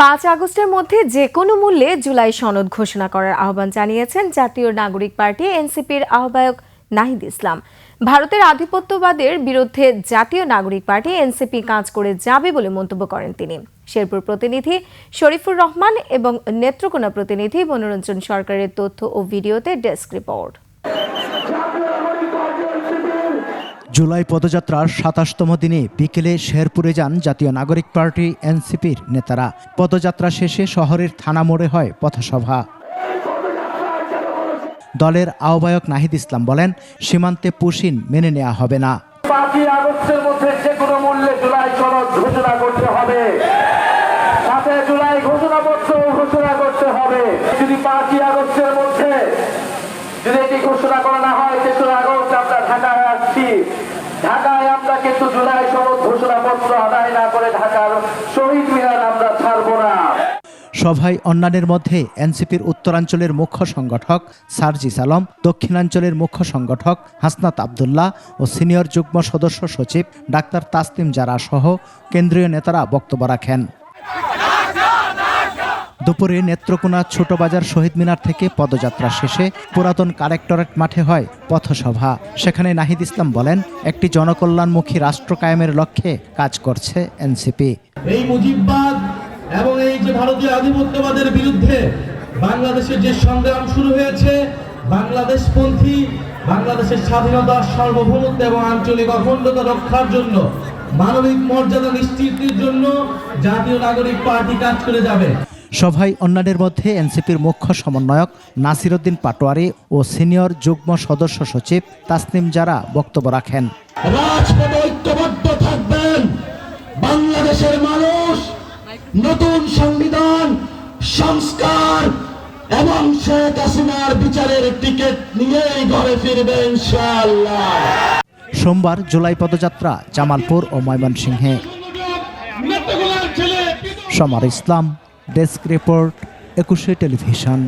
5 আগস্টের মধ্যে যে কোনো মূল্যে জুলাই সনদ ঘোষণা করার আহ্বান জানিয়েছেন জাতীয় নাগরিক পার্টি এনসিপির আহ্বায়ক নাহিদ ইসলাম। ভারতের আধিপত্যবাদের বিরুদ্ধে জাতীয় নাগরিক পার্টি এনসিপি কাজ করে যাবে বলে মন্তব্য করেন তিনি। শেরপুর প্রতিনিধি শরীফুর রহমান এবং নেত্রকোনা প্রতিনিধি মনোরঞ্জন সরকারের তথ্য ও ভিডিওতে ডেস্ক রিপোর্ট। জুলাই পদযাত্রার ২৭তম দিনে বিকেলে শেরপুরে যান জাতীয় নাগরিক পার্টি এনসিপির নেতারা। পদযাত্রা শেষে শহরের থানা মোড়ে হয় পথসভা। দলের আহ্বায়ক নাহিদ ইসলাম বলেন, সীমান্তে পুশিন মেনে নেওয়া হবে না। 5 আগস্টের মধ্যে যে কোনো মূল্যে জুলাই সনদ ঘোষণা করতে হবে, সাথে জুলাই ঘোষণাপত্র ঘোষণা করতে হবে। যদি 5 আগস্টের মধ্যে যদি এটি ঘোষণা করা না হয়, 3 আগস্ট আমরা ঢাকায় আসছি। ঢাকায় আমরা কিন্তু জুলাই সনদ ঘোষণাপত্র আদায় না করে ঢাকার শহীদ মিনার আমরা ছাড়ব না। সভায় অন্যান্যের মধ্যে এনসিপির উত্তরাঞ্চলের মুখ্য সংগঠক সার্জিস আলম, দক্ষিণাঞ্চলের মুখ্য সংগঠক হাসনাত আবদুল্লাহ ও সিনিয়র যুগ্ম সদস্য সচিব ডাক্তার তাসনিম জারা সহ কেন্দ্রীয় নেতারা বক্তব্য রাখেন। দুপুরে নেত্রকোনা ছোটবাজার শহীদ মিনার থেকে পদযাত্রা শেষে পুরাতন কালেক্টরেট মাঠে হয় পথসভা। সেখানে নাহিদ ইসলাম বলেন, একটি জনকল্যাণমুখী রাষ্ট্র কায়েমের লক্ষ্যে কাজ করছে এনসিপি। এই মুজিববাদ এবং এই যে ভারতীয় আধিপত্যবাদের বিরুদ্ধে বাংলাদেশের যে সংগ্রাম শুরু হয়েছে, বাংলাদেশপন্থী বাংলাদেশের স্বাধীনতা, সার্বভৌমত্ব এবং আঞ্চলিক অখণ্ডতা রক্ষার জন্য, মানবিক মর্যাদা নিশ্চিতের জন্য জাতীয় নাগরিক পার্টি কাজ করে যাবে। সভায় অন্যান্যের মধ্যে এনসিপির মুখ্য সমন্বয়ক নাসির উদ্দিন পাটোয়ারি ও সিনিয়র যুগ্ম সদস্য সচিব তাসনিম জারা বক্তব্য রাখেন। রাজপথে ঐক্যবদ্ধ থাকবেন। বাংলাদেশের মানুষ নতুন সংবিধান সংস্কার এবং শেখ হাসিনার বিচারের টিকিট নিয়েই ঘরে ফিরবে ইনশাআল্লাহ। সোমবার জুলাই পদযাত্রা জামালপুর ও ময়মনসিংহে। সমর ইসলাম, ডেস্ক রিপোর্ট, 21 টেলিভিশন।